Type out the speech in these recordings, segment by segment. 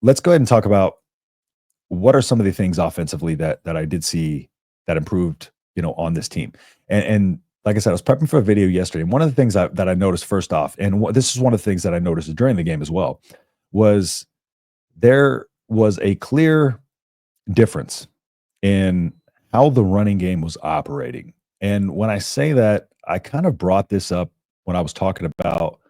let's go ahead and talk about what are some of the things offensively that I did see that improved, on this team. And like I said, I was prepping for a video yesterday, and one of the things that I noticed first off, and this is one of the things that I noticed during the game as well, was there was a clear difference in how the running game was operating. And when I say that, I kind of brought this up when I was talking about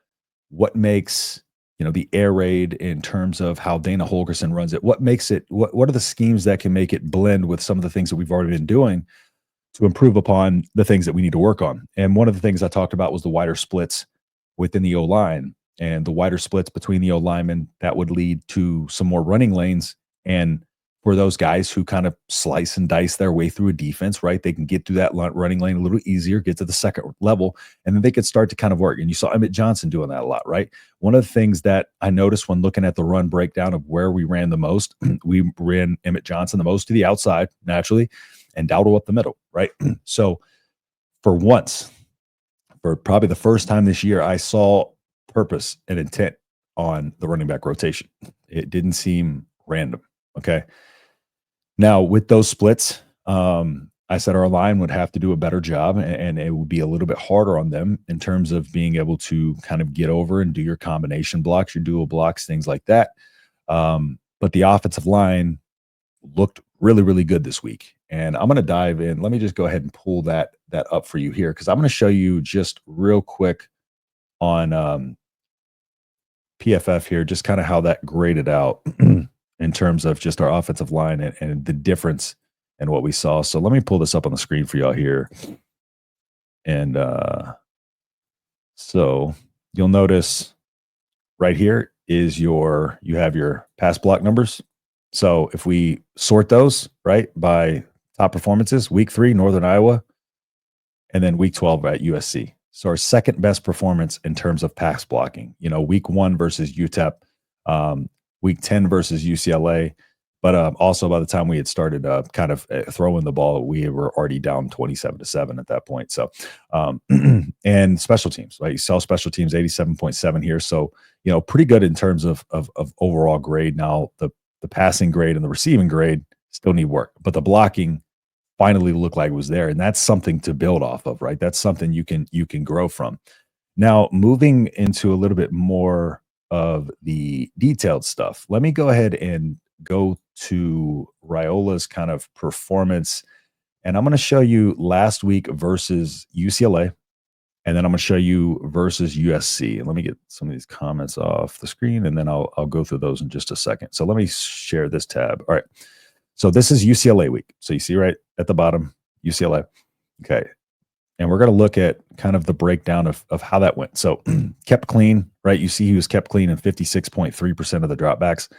what makes the air raid in terms of how Dana Holgorsen runs it. What makes it? What are the schemes that can make it blend with some of the things that we've already been doing to improve upon the things that we need to work on? And one of the things I talked about was the wider splits within the O line, and the wider splits between the O linemen that would lead to some more running lanes. And for those guys who kind of slice and dice their way through a defense, right? They can get through that running lane a little easier, get to the second level, and then they could start to kind of work. And you saw Emmett Johnson doing that a lot, right? One of the things that I noticed when looking at the run breakdown of where we ran the most, we ran Emmett Johnson the most to the outside, naturally, and Dowdle up the middle, right? So for once, for probably the first time this year, I saw purpose and intent on the running back rotation. It didn't seem random, okay? Now, with those splits, I said our line would have to do a better job, and it would be a little bit harder on them in terms of being able to kind of get over and do your combination blocks, your dual blocks, things like that. But the offensive line looked really, really good this week. And I'm going to dive in. Let me just go ahead and pull that up for you here, because I'm going to show you just real quick on PFF here, just kind of how that graded out in terms of just our offensive line and the difference in what we saw. So let me pull this up on the screen for y'all here. And so you'll notice right here is you have your pass block numbers. So if we sort those, right, by top performances, week 3, Northern Iowa, and then week 12 at USC. So our second best performance in terms of pass blocking, week 1 versus UTEP, week 10 versus UCLA. But also by the time we had started throwing the ball, we were already down 27-7 at that point. So, and special teams, right? You saw special teams 87.7 here. So, pretty good in terms of overall grade. Now, the passing grade and the receiving grade still need work, but the blocking finally looked like it was there. And that's something to build off of, right? That's something you can grow from. Now, moving into a little bit more of the detailed stuff, let me go ahead and go to Raiola's kind of performance. And I'm going to show you last week versus UCLA. And then I'm going to show you versus USC. And let me get some of these comments off the screen, and then I'll go through those in just a second. So let me share this tab. All right. So this is UCLA week. So you see right at the bottom, UCLA. Okay. And we're going to look at kind of the breakdown of how that went. So kept clean, right? You see he was kept clean in 56.3% of the dropbacks,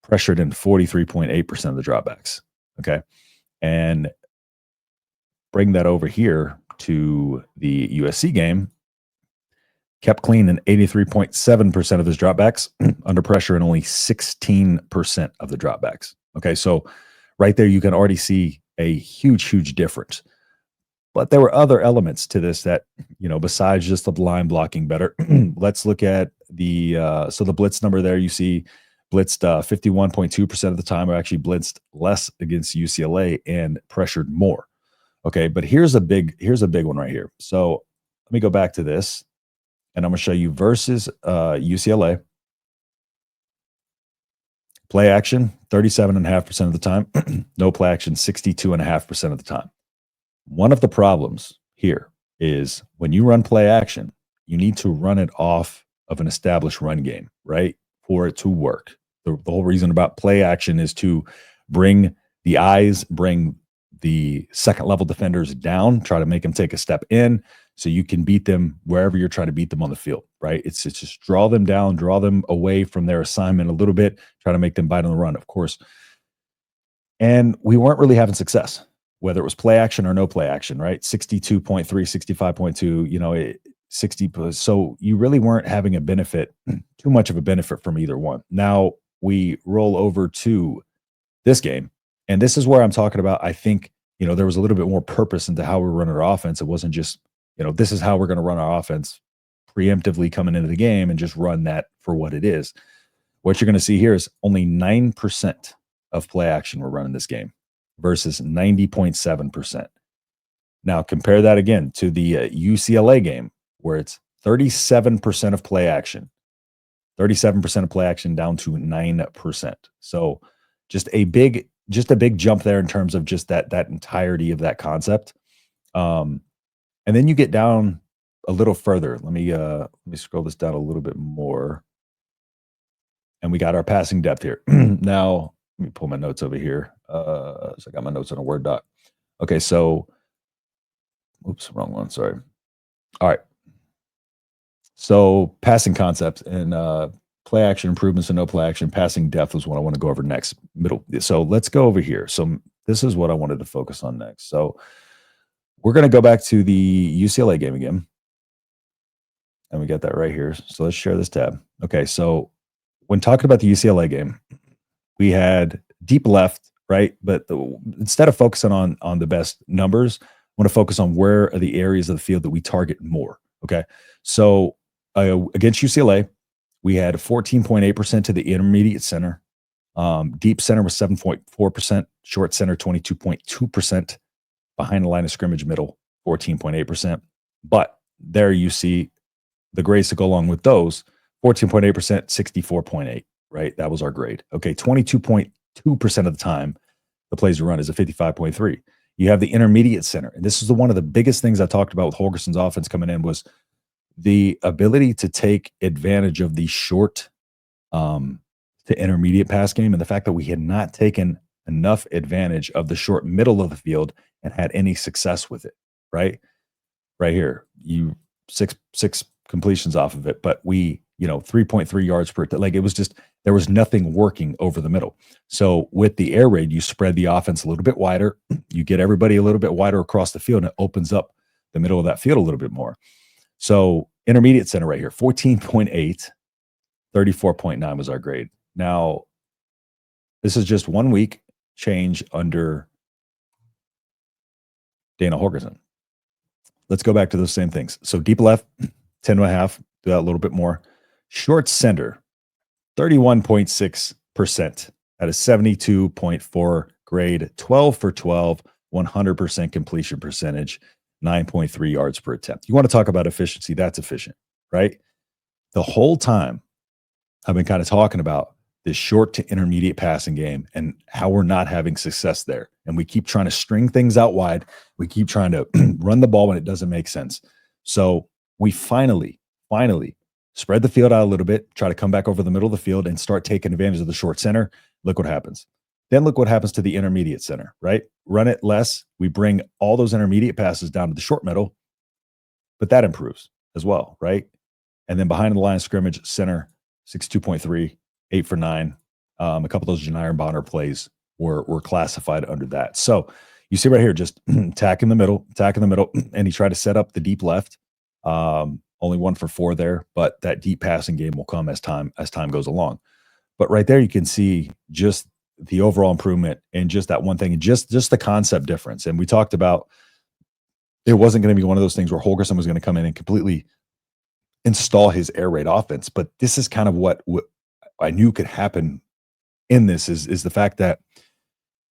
pressured in 43.8% of the dropbacks. Okay. And bring that over here to the USC game, kept clean in 83.7% of his dropbacks, under pressure in only 16% of the dropbacks. Okay, so right there you can already see a huge difference. But there were other elements to this that, besides just the line blocking better. Let's look at the blitz number there. You see blitzed 51.2% of the time, or actually blitzed less against UCLA and pressured more. Okay, but here's a big one right here. So let me go back to this, and I'm going to show you versus UCLA. Play action, 37.5% of the time. No play action, 62.5% of the time. One of the problems here is when you run play action, you need to run it off of an established run game, right, for it to work. The whole reason about play action is to bring the eyes, bring the second level defenders down, try to make them take a step in so you can beat them wherever you're trying to beat them on the field, right? It's just draw them down, draw them away from their assignment a little bit, try to make them bite on the run, of course. And we weren't really having success, whether it was play action or no play action, right? 62.3, 65.2, 60. So you really weren't having a benefit, too much of a benefit from either one. Now we roll over to this game. And this is where I'm talking about, I think, there was a little bit more purpose into how we run our offense. It wasn't just, this is how we're going to run our offense preemptively coming into the game and just run that for what it is. What you're going to see here is only 9% of play action were run in this game versus 90.7%. Now, compare that again to the UCLA game where it's 37% of play action, 37% of play action down to 9%. So just a big jump there in terms of just that entirety of that concept. And then you get down a little further. Let me scroll this down a little bit more. And we got our passing depth here. Now, let me pull my notes over here. So I got my notes on a Word doc. Okay, so, oops, wrong one. Sorry. All right. So passing concepts and play action improvements and no play action. Passing depth is what I want to go over next. So let's go over here. So this is what I wanted to focus on next. So we're going to go back to the UCLA game again. And we got that right here. So let's share this tab. Okay, so when talking about the UCLA game, we had deep left, right? But instead of focusing on the best numbers, I want to focus on where are the areas of the field that we target more. Okay, so against UCLA, we had 14.8% to the intermediate center. Deep center was 7.4%. Short center 22.2%. Behind the line of scrimmage middle 14.8%. But there you see the grades to go along with those. 14.8%, 64.8, right? That was our grade. Okay, 22.2% of the time, the plays we run is a 55.3. You have the intermediate center. And this is one of the biggest things I talked about with Holgorsen's offense coming in was the ability to take advantage of the short to intermediate pass game and the fact that we had not taken enough advantage of the short middle of the field and had any success with it, right? Right here, you six completions off of it, but we 3.3 yards per, like it was just, there was nothing working over the middle. So with the air raid, you spread the offense a little bit wider. You get everybody a little bit wider across the field and it opens up the middle of that field a little bit more. So intermediate center right here, 14.8, 34.9 was our grade. Now, this is just 1 week change under Dana Holgorsen. Let's go back to those same things. So deep left, 10.5, do that a little bit more. Short center, 31.6% at a 72.4 grade, 12 for 12, 100% completion percentage, 9.3 yards per attempt. You want to talk about efficiency? That's efficient, right? The whole time I've been kind of talking about this short to intermediate passing game and how we're not having success there. And we keep trying to string things out wide. We keep trying to run the ball when it doesn't make sense. So we finally spread the field out a little bit, try to come back over the middle of the field and start taking advantage of the short center. Look what happens. Then look what happens to the intermediate center, right? Run it less. We bring all those intermediate passes down to the short middle, but that improves as well, right? And then behind the line of scrimmage, center, 62.3, 8 for 9. A couple of those Janiron Bonner plays were classified under that. So you see right here, just attacking the middle, and he tried to set up the deep left. Only 1 for 4 there, but that deep passing game will come as time goes along. But right there, you can see just the overall improvement and just that one thing, and just the concept difference. And we talked about it wasn't going to be one of those things where Holgorsen was going to come in and completely install his air raid offense. But this is kind of what I knew could happen in this is the fact that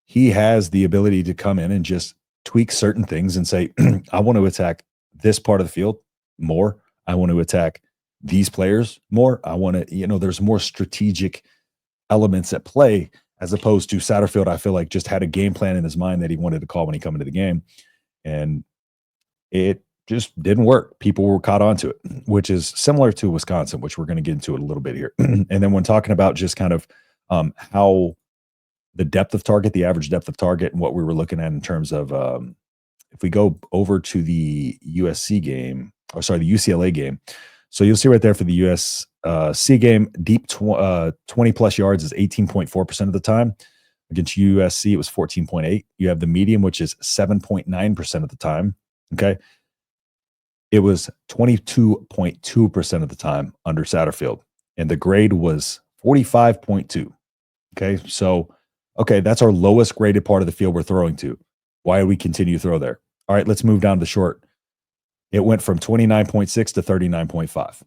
he has the ability to come in and just tweak certain things and say, I want to attack this part of the field more. I want to attack these players more. I want to, there's more strategic elements at play as opposed to Satterfield. I feel like just had a game plan in his mind that he wanted to call when he come into the game. And it just didn't work. People were caught onto it, which is similar to Wisconsin, which we're going to get into it a little bit here. And then when talking about just kind of how the depth of target, the average depth of target, and what we were looking at in terms of if we go over to the USC game, the UCLA game. So you'll see right there for the USC game, deep 20 plus yards is 18.4% of the time. Against USC, it was 14.8. You have the medium, which is 7.9% of the time. Okay. It was 22.2% of the time under Satterfield. And the grade was 45.2. Okay. So, that's our lowest graded part of the field we're throwing to. Why do we continue to throw there? All right, let's move down to short. It went from 29.6 to 39.5.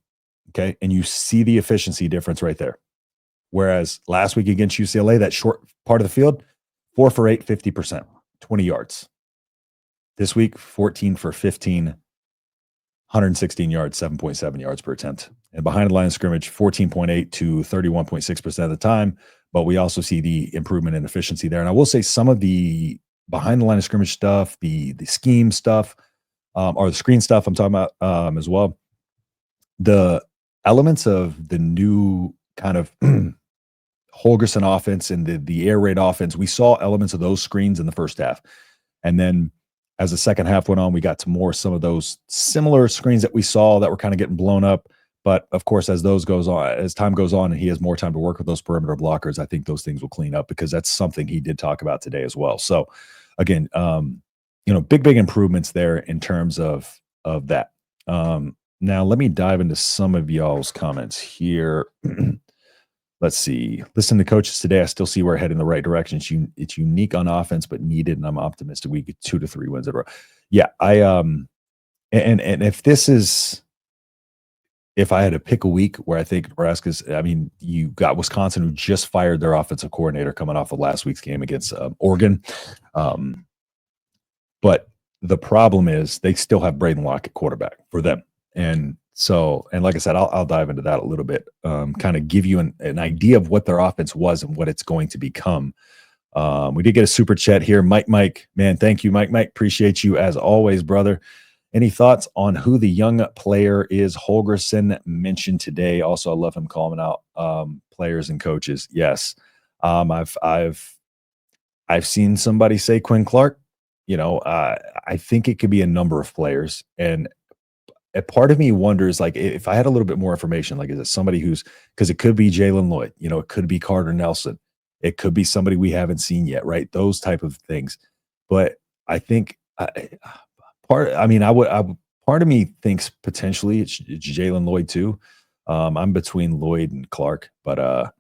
Okay. And you see the efficiency difference right there. Whereas last week against UCLA, that short part of the field, 4 for 8, 50%, 20 yards. This week, 14 for 15, 116 yards, 7.7 yards per attempt. And behind the line of scrimmage, 14.8 to 31.6% of the time. But we also see the improvement in efficiency there. And I will say some of the behind the line of scrimmage stuff, the scheme stuff, or the screen stuff I'm talking about as well. The elements of the new kind of Holgorsen offense and the air raid offense, we saw elements of those screens in the first half. And then as the second half went on, we got to some of those similar screens that we saw that were kind of getting blown up. But of course, as time goes on and he has more time to work with those perimeter blockers, I think those things will clean up, because that's something he did talk about today as well. So again, big improvements there in terms of that. Now let me dive into some of y'all's comments here. Let's see. Listen to coaches today. I still see we're heading in the right direction. It's unique on offense, but needed, and I'm optimistic we get 2 to 3 wins in a row. Yeah, and if I had to pick a week where I think Nebraska's, you got Wisconsin, who just fired their offensive coordinator coming off of last week's game against Oregon. But the problem is they still have Braden Locke at quarterback for them. And like I said, I'll dive into that a little bit, kind of give you an idea of what their offense was and what it's going to become. We did get a super chat here. Mike, man, thank you, Mike. Appreciate you as always, brother. Any thoughts on who the young player is Holgorsen mentioned today? Also, I love him calling out players and coaches. Yes. I've seen somebody say Quinn Clark. I think it could be a number of players. And a part of me wonders, like, if I had a little bit more information, like, is it somebody because it could be Jalen Lloyd, it could be Carter Nelson. It could be somebody we haven't seen yet, right? Those type of things. But I think part of me thinks potentially it's Jalen Lloyd too. I'm between Lloyd and Clark, but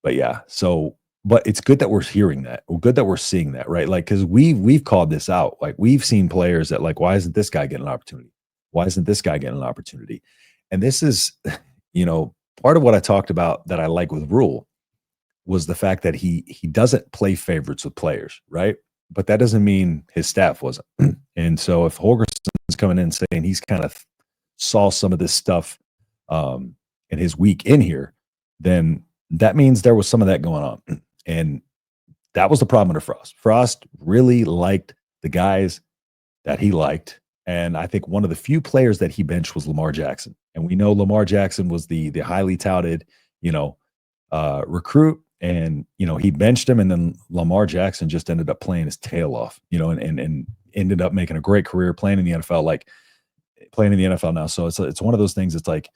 yeah. So, but it's good that we're hearing that. Good that we're seeing that, right? Like, because we've called this out. Like, we've seen players that, like, why isn't this guy getting an opportunity? Why isn't this guy getting an opportunity? And this is, part of what I talked about that I like with Rule was the fact that he doesn't play favorites with players, right? But that doesn't mean his staff wasn't. And so if Holgorsen's coming in saying he's kind of saw some of this stuff in his week in here, then that means there was some of that going on. And that was the problem under Frost. Frost really liked the guys that he liked. And I think one of the few players that he benched was Lamar Jackson. And we know Lamar Jackson was the highly touted, recruit. And, he benched him, and then Lamar Jackson just ended up playing his tail off, and ended up making a great career playing in the NFL, now. So it's one of those things. It's like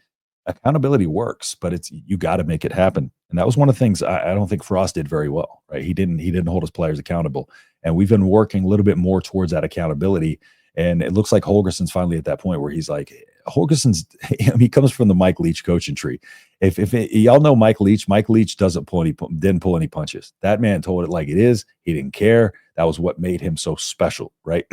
accountability works, but you got to make it happen. And that was one of the things I don't think Frost did very well, right? He didn't hold his players accountable. And we've been working a little bit more towards that accountability. And it looks like Holgorsen's finally at that point where he's like, he comes from the Mike Leach coaching tree. If y'all know Mike Leach didn't pull any punches. That man told it like it is. He didn't care. That was what made him so special, right?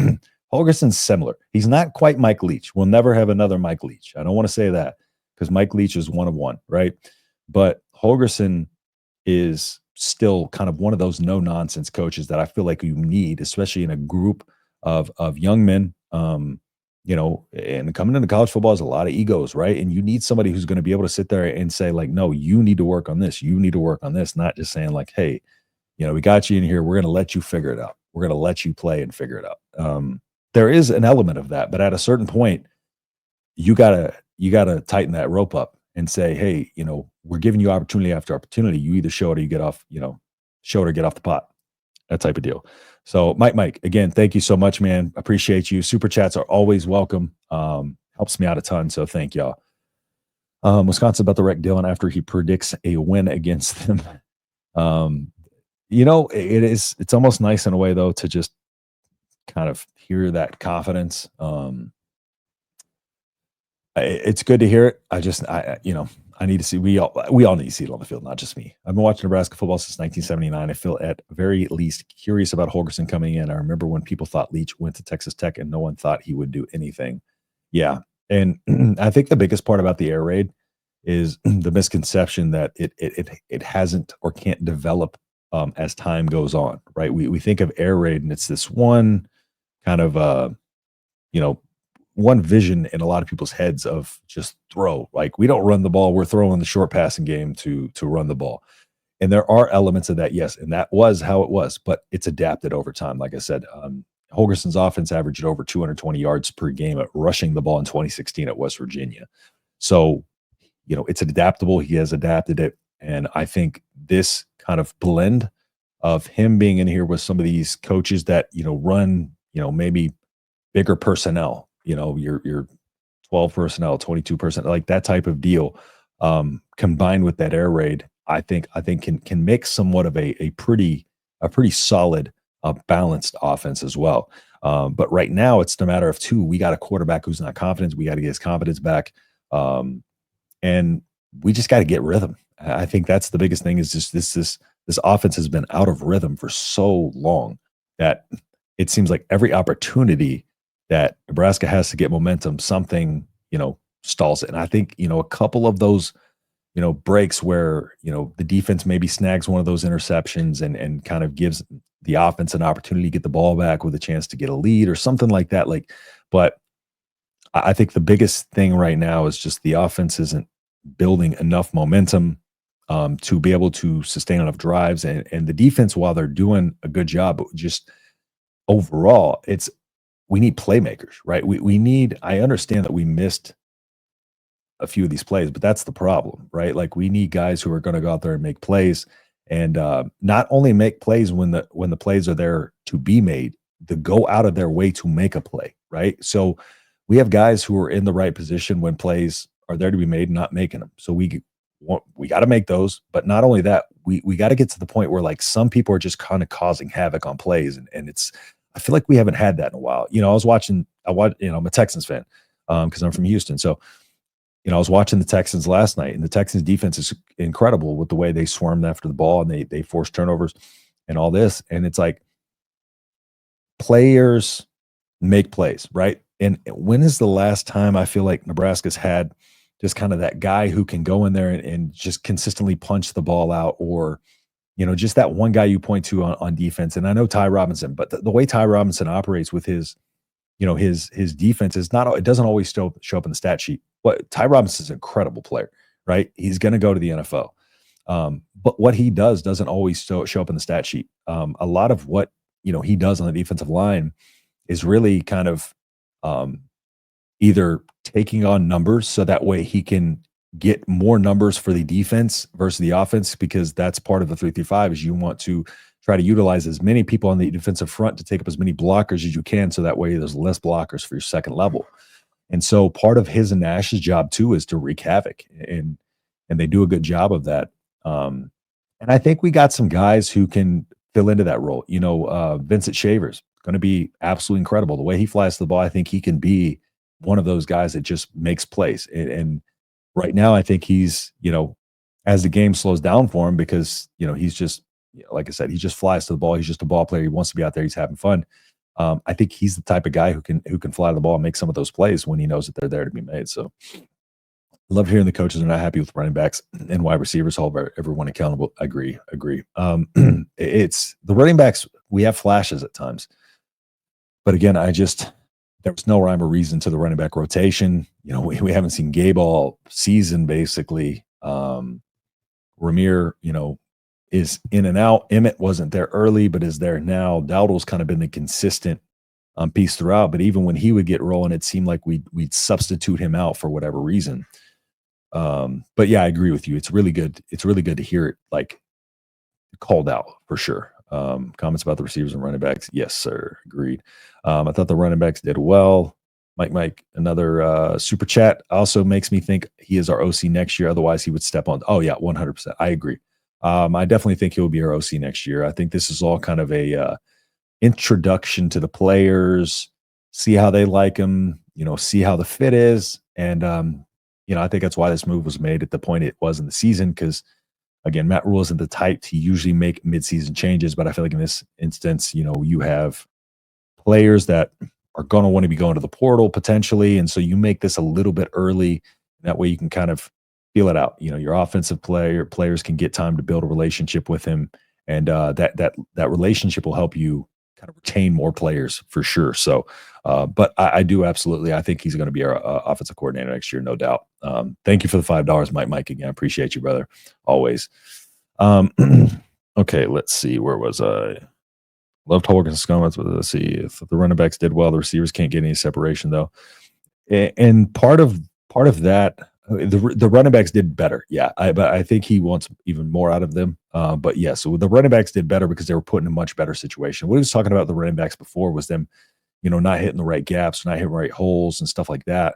Holgorsen's similar. He's not quite Mike Leach. We'll never have another Mike Leach. I don't want to say that because Mike Leach is one of one, right? But Holgorsen is still kind of one of those no-nonsense coaches that I feel like you need, especially in a group of young men. And coming into college football is a lot of egos, right? And you need somebody who's going to be able to sit there and say, like, no, you need to work on this. You need to work on this. Not just saying like, hey, we got you in here. We're going to let you figure it out. We're going to let you play and figure it out. There is an element of that, but at a certain point, you gotta tighten that rope up and say, hey, we're giving you opportunity after opportunity. You either show it or you get off, show it or get off the pot. That type of deal. So Mike, again, thank you so much, man. Appreciate you. Super chats are always welcome. Helps me out a ton. So thank y'all. Wisconsin about to wreck Dylan after he predicts a win against them. It's almost nice in a way though, to just kind of hear that confidence. It's good to hear it. I need to see, we all need to see it on the field, not just me. I've been watching Nebraska football since 1979. I feel at very least curious about Holgorsen coming in. I remember when people thought Leach went to Texas Tech and no one thought he would do anything. Yeah. And I think the biggest part about the air raid is the misconception that it hasn't or can't develop as time goes on, right? We think of air raid and it's this one kind of you know, one vision in a lot of people's heads of just throw. Like we don't run the ball, we're throwing the short passing game to run the ball. And there are elements of that, yes, and that was how it was, but it's adapted over time. Like I said, Holgorsen's offense averaged over 220 yards per game at rushing the ball in 2016 at West Virginia. So, it's adaptable. He has adapted it. And I think this kind of blend of him being in here with some of these coaches that, run, maybe bigger personnel, your 12 personnel, 22 personnel, like that type of deal, combined with that air raid, I think can make somewhat of a pretty solid, balanced offense as well. But right now, it's a matter of two. We got a quarterback who's not confident. We got to get his confidence back, and we just got to get rhythm. I think that's the biggest thing. Is just this offense has been out of rhythm for so long that it seems like every opportunity that Nebraska has to get momentum, something stalls it. And I think a couple of those breaks where, the defense maybe snags one of those interceptions and kind of gives the offense an opportunity to get the ball back with a chance to get a lead or something like that. But I think the biggest thing right now is just the offense isn't building enough momentum to be able to sustain enough drives. And the defense, while they're doing a good job, just overall, we need playmakers, right? We need, I understand that we missed a few of these plays, but that's the problem, right? Like we need guys who are going to go out there and make plays, and not only make plays when the plays are there to be made, to go out of their way to make a play, right? So we have guys who are in the right position when plays are there to be made, not making them. So we got to make those, but not only that, we got to get to the point where like some people are just kind of causing havoc on plays, and it's I feel like we haven't had that in a while. I'm a Texans fan because I'm from Houston, so. I was watching the Texans last night, and the Texans defense is incredible with the way they swarmed after the ball and they force turnovers and all this. And it's like players make plays, right? And when is the last time I feel like Nebraska's had just kind of that guy who can go in there and just consistently punch the ball out, or just that one guy you point to on defense? And I know Ty Robinson, but the way Ty Robinson operates with his his defense is not, it doesn't always show up in the stat sheet. But Ty Robinson's an incredible player, right? He's going to go to the NFL. But what he does doesn't always show up in the stat sheet. A lot of what, he does on the defensive line is really kind of either taking on numbers so that way he can get more numbers for the defense versus the offense, because that's part of the 3-5 is you want to try to utilize as many people on the defensive front to take up as many blockers as you can, so that way there's less blockers for your second level. And so part of his and Nash's job too is to wreak havoc, and they do a good job of that. And I think we got some guys who can fill into that role. Vincent Shaver's going to be absolutely incredible. The way he flies the ball, I think he can be one of those guys that just makes plays. And right now, I think he's, as the game slows down for him, because, he's just, like I said, he just flies to the ball. He's just a ball player. He wants to be out there. He's having fun. I think he's the type of guy who can fly the ball and make some of those plays when he knows that they're there to be made. So I love hearing the coaches are not happy with running backs and wide receivers, hold everyone accountable. Agree. It's the running backs. We have flashes at times, but again, there was no rhyme or reason to the running back rotation. We haven't seen Gabe all season, basically. Ramir, is in and out. Emmett wasn't there early, but is there now. Dowdle's kind of been the consistent piece throughout, but even when he would get rolling, it seemed like we'd substitute him out for whatever reason. But yeah, I agree with you. It's really good. It's really good to hear it like called out for sure. Comments about the receivers and running backs. Yes, sir. Agreed. I thought the running backs did well. Mike, another super chat also makes me think he is our OC next year. Otherwise, he would step on. Oh yeah, 100%. I agree. I definitely think he'll be our OC next year. I think this is all kind of a introduction to the players, see how they like him, see how the fit is. And, I think that's why this move was made at the point it was in the season, because, again, Matt Rule isn't the type to usually make midseason changes. But I feel like in this instance, you have players that are going to want to be going to the portal potentially. And so you make this a little bit early. That way you can kind of feel it out. Your offensive players can get time to build a relationship with him, and that relationship will help you kind of retain more players for sure. So, but I do absolutely. I think he's going to be our offensive coordinator next year, no doubt. Thank you for the $5, Mike. Again, I appreciate you, brother. Always. Um, okay, let's see. Where was I? Loved Holgorsen's comments, but let's see if the running backs did well. The receivers can't get any separation though, and part of that, the running backs did better. Yeah, but I think he wants even more out of them. But yeah, so the running backs did better because they were put in a much better situation. What he was talking about the running backs before was them, not hitting the right gaps, not hitting the right holes and stuff like that,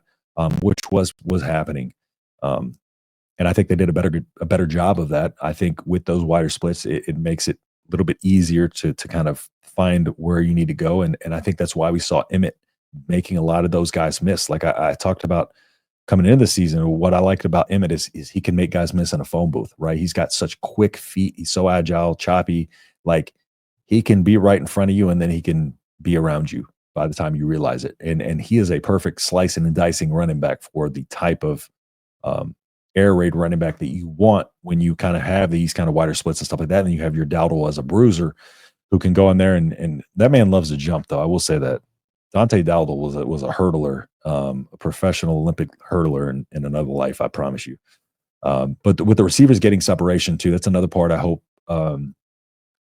which was happening. Um, and I think they did a better job of that. I think with those wider splits, it makes it a little bit easier to kind of find where you need to go. And I think that's why we saw Emmett making a lot of those guys miss. Like I talked about coming into the season, what I liked about Emmett is he can make guys miss in a phone booth, right? He's got such quick feet. He's so agile, choppy. Like he can be right in front of you and then he can be around you by the time you realize it. And he is a perfect slicing and dicing running back for the type of um, air raid running back that you want when you kind of have these kind of wider splits and stuff like that. And you have your Dowdle as a bruiser who can go in there and that man loves to jump though. I will say that Dante Dowdle was a hurdler, a professional Olympic hurdler in another life, I promise you. But with the receivers getting separation too, that's another part I hope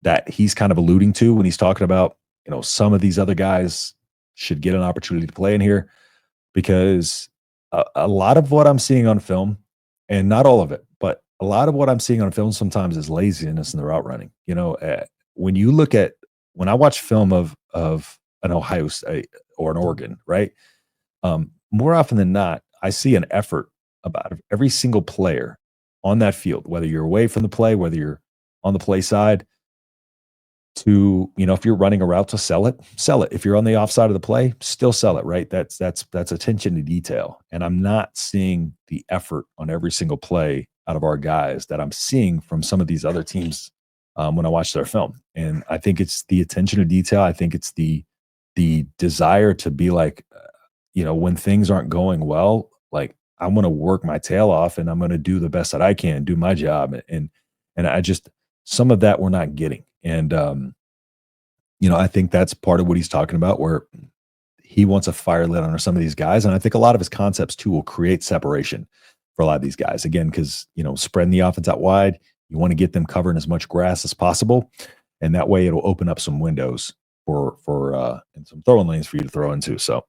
that he's kind of alluding to when he's talking about, some of these other guys should get an opportunity to play in here because a lot of what I'm seeing on film, and not all of it, but a lot of what I'm seeing on film sometimes is laziness in the route running. When you look at when I watch film of an Ohio State or an Oregon, right? More often than not, I see an effort about every single player on that field, whether you're away from the play, whether you're on the play side, to if you're running a route to sell it. If you're on the offside of the play, still sell it, right? That's attention to detail. And I'm not seeing the effort on every single play out of our guys that I'm seeing from some of these other teams when I watch their film. And I think it's the attention to detail. I think it's the desire to be like, when things aren't going well, like I'm going to work my tail off and I'm going to do the best that I can, do my job. And I just, some of that we're not getting. And, I think that's part of what he's talking about, where he wants a fire lit under some of these guys. And I think a lot of his concepts too will create separation for a lot of these guys. Again, because, spreading the offense out wide, you want to get them covering as much grass as possible. And that way it'll open up some windows for and some throwing lanes for you to throw into. So